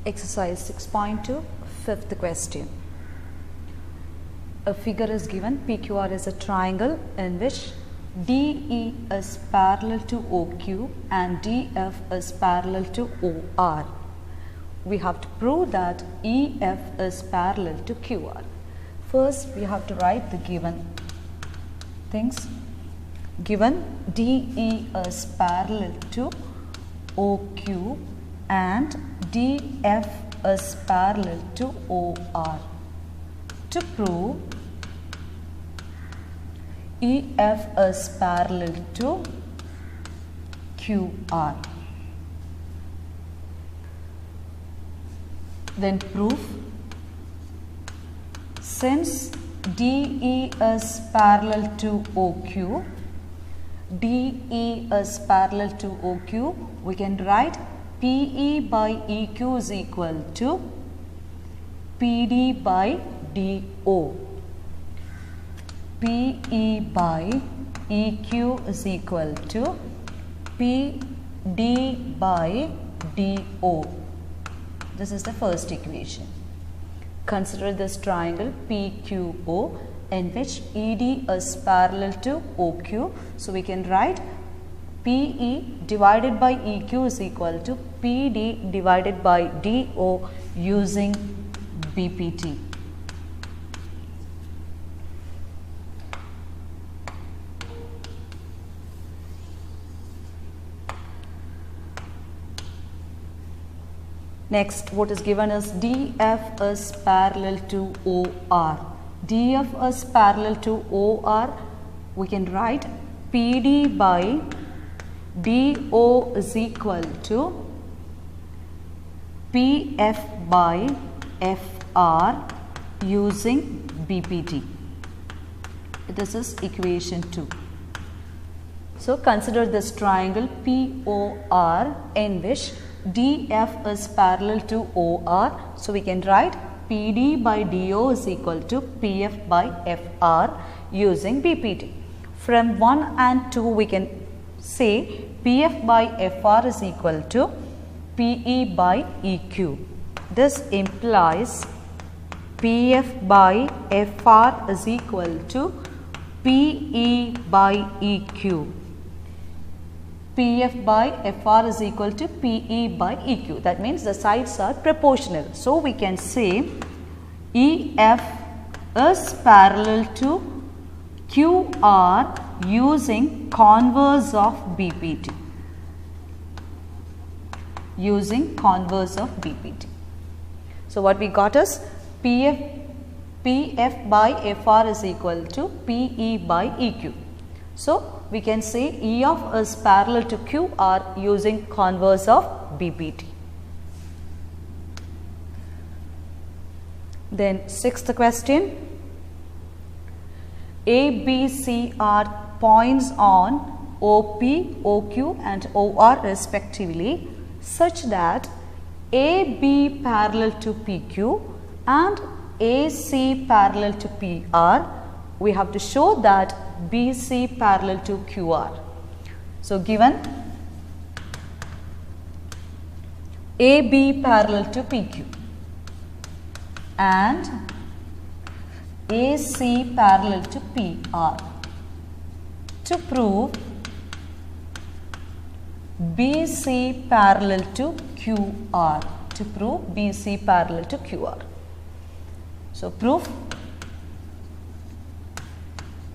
Exercise 6.2, fifth question. A figure is given. PQR is a triangle in which DE is parallel to OQ and DF is parallel to OR. We have to prove that EF is parallel to QR. First, we have to write the given things. Given DE is parallel to OQ and DF is parallel to OR. To prove EF is parallel to QR. Then proof, since DE is parallel to OQ, DE is parallel to OQ, we can write PE by EQ is equal to PD by DO. PE by EQ is equal to PD by DO. This is the first equation. Consider this triangle PQO in which ED is parallel to OQ. So we can write PE divided by EQ is equal to PD divided by DO using BPT. Next, what is given is DF is parallel to OR. DF is parallel to OR. We can write PD by DO is equal to PF by FR using BPT. This is equation 2. So consider this triangle POR in which DF is parallel to OR. So we can write PD by DO is equal to PF by FR using BPT. From 1 and 2 we can say PF by FR is equal to PE by EQ. This implies PF by FR is equal to PE by EQ. PF by FR is equal to PE by EQ. That means the sides are proportional. So we can say EF is parallel to QR using converse of BPT. Using converse of BPT. So what we got is PF by FR is equal to PE by EQ. So we can say EF is parallel to QR using converse of BPT. Then sixth question. A, B, C are points on OP, OQ and OR respectively such that AB parallel to PQ and AC parallel to PR. We have to show that BC parallel to QR. So given AB parallel to PQ and AC parallel to PR. To prove BC parallel to QR. To prove BC parallel to QR. So proof,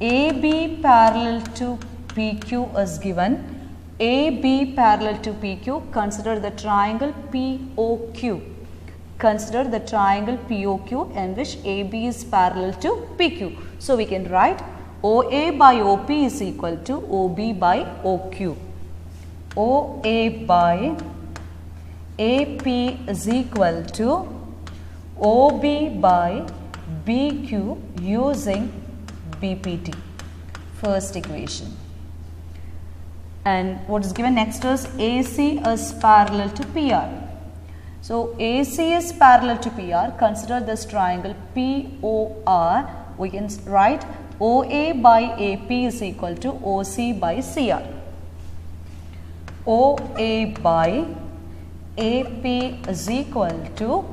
AB parallel to PQ is given. AB parallel to PQ, consider the triangle POQ. Consider the triangle POQ in which AB is parallel to PQ. So we can write OA by OP is equal to OB by OQ. OA by AP is equal to OB by BQ using BPT. First equation. And what is given next is AC is parallel to PR. So AC is parallel to PR. Consider this triangle POR. We can write OA by AP is equal to OC by CR. OA by AP is equal to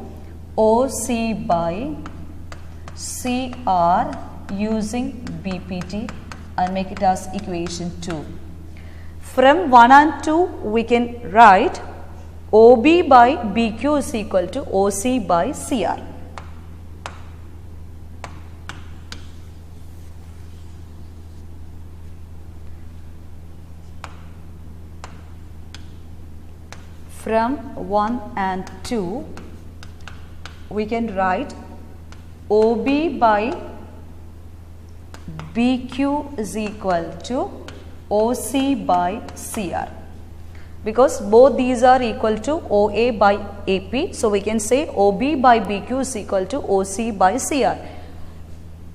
OC by CR using BPT and make it as equation 2. From 1 and 2 we can write OB by BQ is equal to OC by CR. From 1 and 2 we can write OB by BQ is equal to OC by CR, because both these are equal to OA by AP. So, we can say OB by BQ is equal to OC by CR.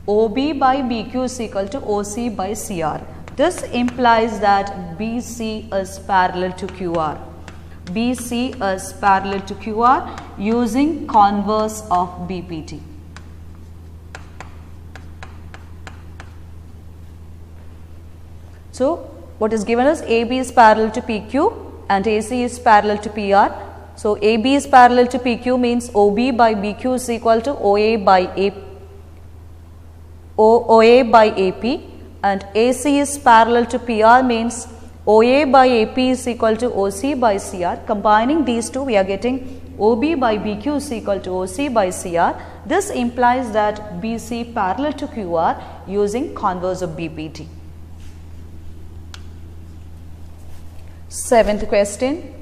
OB by BQ is equal to OC by CR. This implies that BC is parallel to QR. BC is parallel to QR using converse of BPT. So, what is given is AB is parallel to PQ and AC is parallel to PR. So, AB is parallel to PQ means OB by BQ is equal to OA by AP, and AC is parallel to PR means OA by AP is equal to OC by CR. Combining these two, we are getting OB by BQ is equal to OC by CR. This implies that BC parallel to QR using converse of BPT. Seventh question.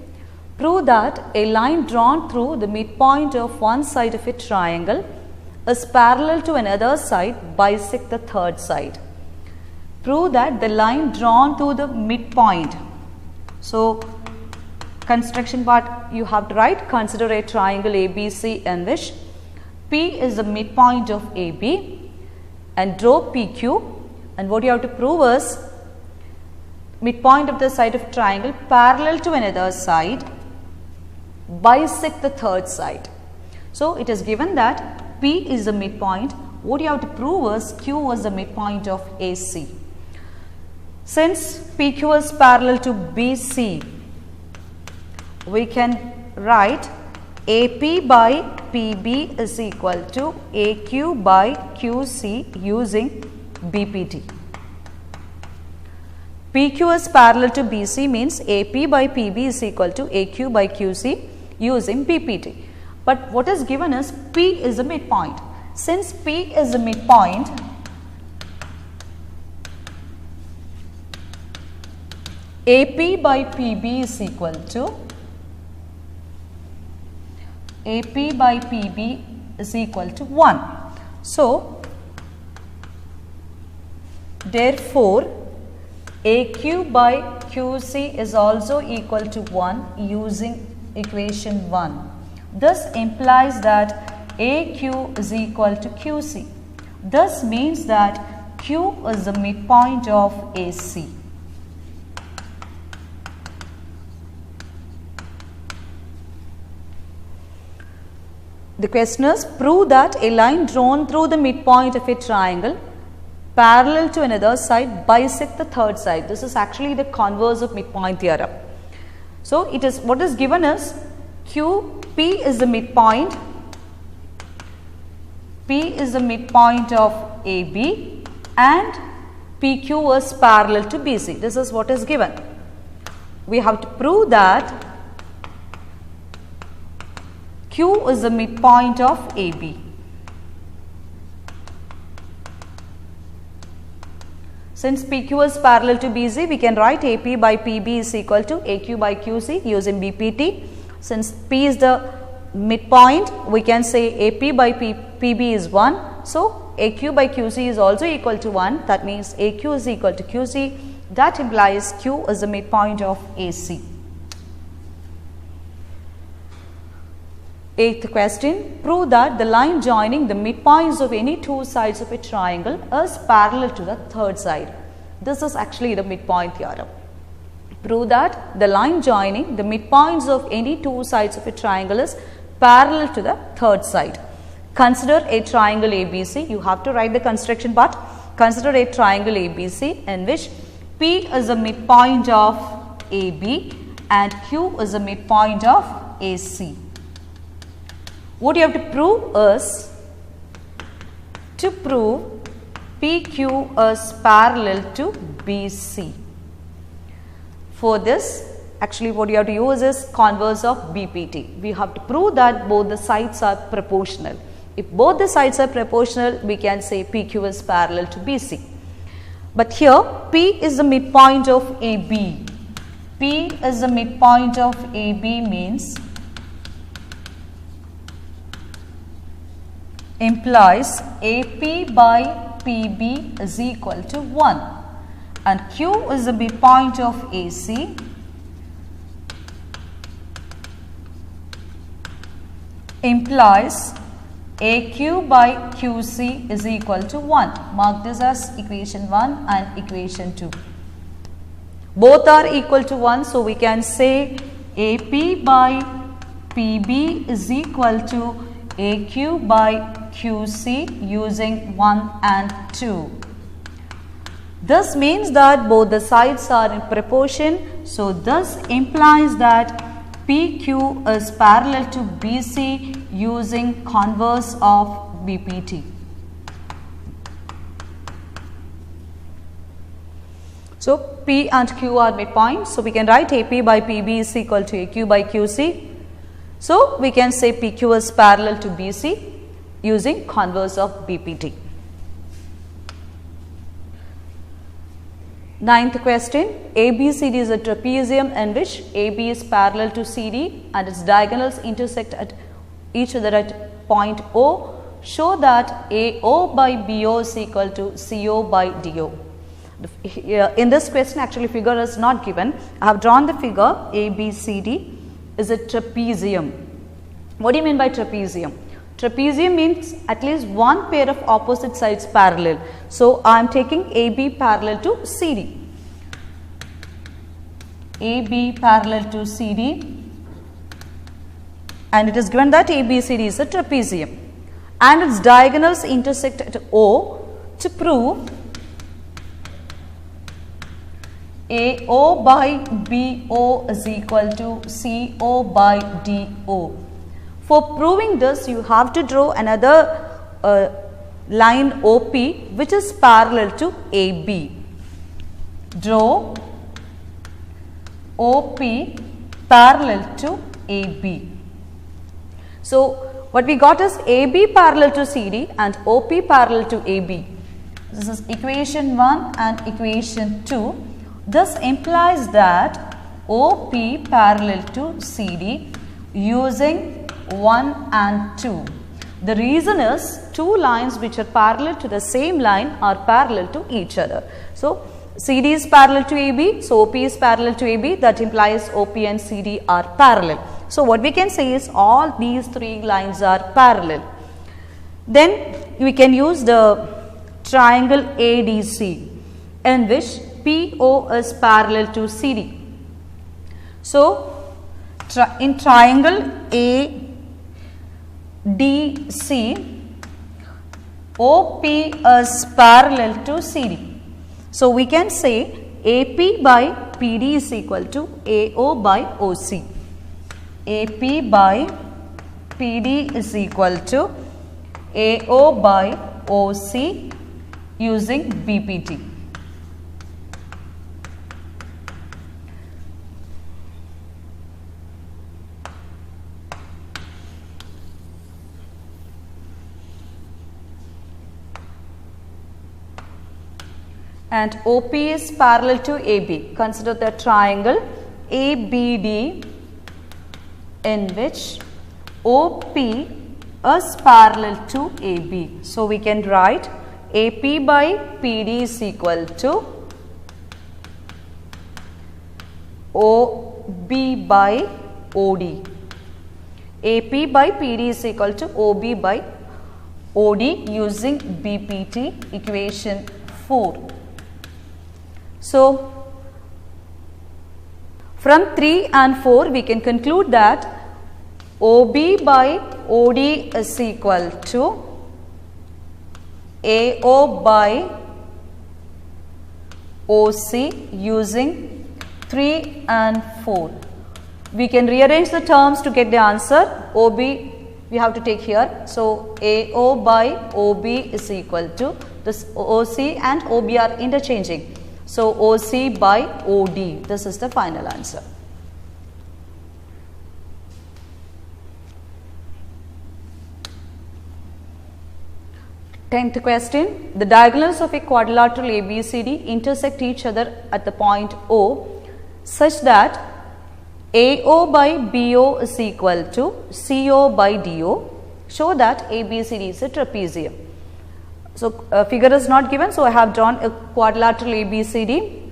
Prove that a line drawn through the midpoint of one side of a triangle is parallel to another side bisect the third side. Prove that the line drawn through the midpoint. So, construction part you have to write, consider a triangle ABC in which P is the midpoint of AB and draw PQ, and what you have to prove is midpoint of the side of triangle parallel to another side bisect the third side. So, it is given that P is the midpoint. What you have to prove is Q is the midpoint of AC. Since PQ is parallel to BC, we can write AP by PB is equal to AQ by QC using BPT. PQ is parallel to BC means AP by PB is equal to AQ by QC using BPT. But what is given is P is the midpoint. Since P is the midpoint, AP by PB is equal to AP by PB is equal to 1. So, therefore, AQ by QC is also equal to 1 using equation 1. This implies that AQ is equal to QC. This means that Q is the midpoint of AC. The question is, prove that a line drawn through the midpoint of a triangle parallel to another side bisect the third side. This is actually the converse of midpoint theorem. So, it is what is given is P is the midpoint. P is the midpoint of AB and PQ is parallel to BC. This is what is given. We have to prove that Q is the midpoint of AB. Since PQ is parallel to BC, we can write AP by PB is equal to AQ by QC using BPT. Since P is the midpoint, we can say AP by PB is 1. So, AQ by QC is also equal to 1. That means AQ is equal to QC. That implies Q is the midpoint of AC. Eighth question, prove that the line joining the midpoints of any two sides of a triangle is parallel to the third side. This is actually the midpoint theorem. Prove that the line joining the midpoints of any two sides of a triangle is parallel to the third side. Consider a triangle ABC. You have to write the construction part. Consider a triangle ABC in which P is the midpoint of AB and Q is the midpoint of AC. What you have to prove is, to prove PQ is parallel to BC. For this, actually what you have to use is converse of BPT. We have to prove that both the sides are proportional. If both the sides are proportional, we can say PQ is parallel to BC. But here P is the midpoint of AB. P is the midpoint of AB means implies AP by PB is equal to 1, and Q is the midpoint of AC implies AQ by QC is equal to 1. Mark this as equation 1 and equation 2. Both are equal to 1, so we can say AP by PB is equal to AQ by QC using 1 and 2. This means that both the sides are in proportion, so this implies that PQ is parallel to BC using converse of BPT. So P and Q are midpoints, so we can write AP by PB is equal to AQ by QC. So we can say PQ is parallel to BC using converse of BPT. Ninth question, ABCD is a trapezium in which AB is parallel to CD and its diagonals intersect at each other at point O. Show that AO by BO is equal to CO by DO. In this question, actually figure is not given. I have drawn the figure. ABCD is a trapezium. What do you mean by trapezium? Trapezium means at least one pair of opposite sides parallel. So I am taking AB parallel to CD. AB parallel to CD, and it is given that ABCD is a trapezium and its diagonals intersect at O. To prove AO by BO is equal to CO by DO. For proving this, you have to draw another line OP which is parallel to AB. Draw OP parallel to AB. So what we got is AB parallel to CD and OP parallel to AB. This is equation 1 and equation 2. This implies that OP parallel to CD using 1 and 2. The reason is two lines which are parallel to the same line are parallel to each other. So CD is parallel to AB, so OP is parallel to AB, that implies OP and CD are parallel. So what we can say is all these three lines are parallel. Then we can use the triangle ADC in which PO is parallel to CD. So in triangle ADC, OP is parallel to CD. So we can say AP by PD is equal to AO by OC. AP by PD is equal to AO by OC using BPT. And OP is parallel to AB. Consider the triangle ABD in which OP is parallel to AB. So we can write AP by PD is equal to OB by OD. AP by PD is equal to OB by OD using BPT equation 4. So from 3 and 4 we can conclude that OB by OD is equal to AO by OC using 3 and 4. We can rearrange the terms to get the answer. OB we have to take here. So AO by OB is equal to this. OC and OB are interchanging. So OC by OD. This is the final answer. Tenth question. The diagonals of a quadrilateral ABCD intersect each other at the point O such that AO by BO is equal to CO by DO. Show that ABCD is a trapezium. So figure is not given, so I have drawn a quadrilateral ABCD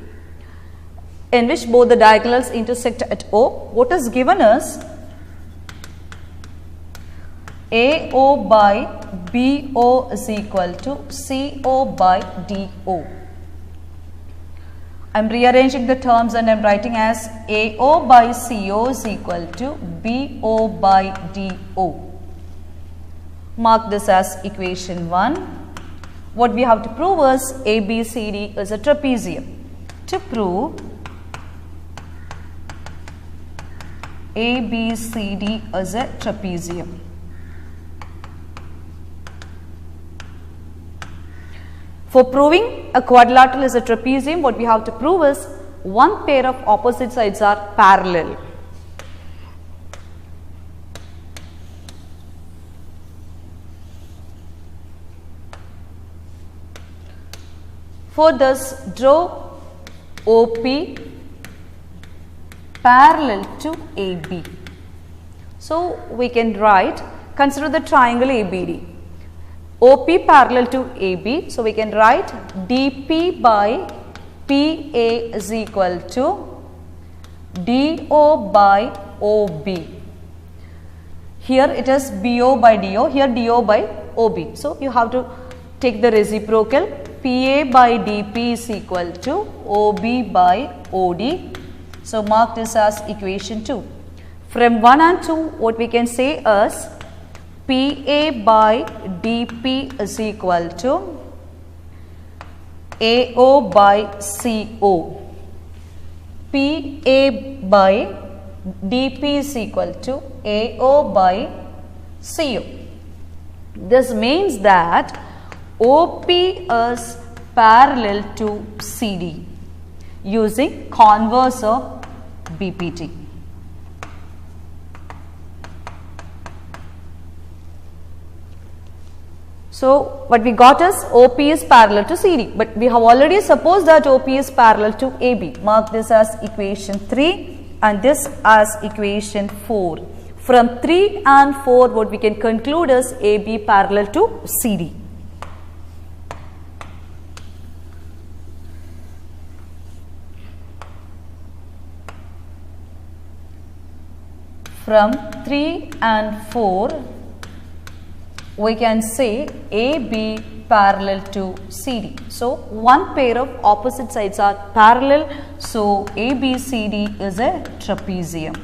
in which both the diagonals intersect at O. What is given is AO by BO is equal to CO by DO. I am rearranging the terms and I am writing as AO by CO is equal to BO by DO. Mark this as equation 1. What we have to prove is ABCD is a trapezium. To prove ABCD is a trapezium, for proving a quadrilateral is a trapezium, what we have to prove is one pair of opposite sides are parallel. For this, draw OP parallel to AB. So we can write, consider the triangle ABD. OP parallel to AB, so we can write DP by PA is equal to DO by OB. Here it is BO by DO, here DO by OB. So you have to take the reciprocal. PA by DP is equal to OB by OD. So mark this as equation 2. From 1 and 2, what we can say is PA by DP is equal to AO by CO. PA by DP is equal to AO by CO. This means that OP is parallel to CD using converse of BPT. So what we got is OP is parallel to CD, but we have already supposed that OP is parallel to AB. Mark this as equation 3 and this as equation 4. From 3 and 4, what we can conclude is AB parallel to CD. From 3 and 4, we can say AB parallel to CD. So one pair of opposite sides are parallel, so ABCD is a trapezium.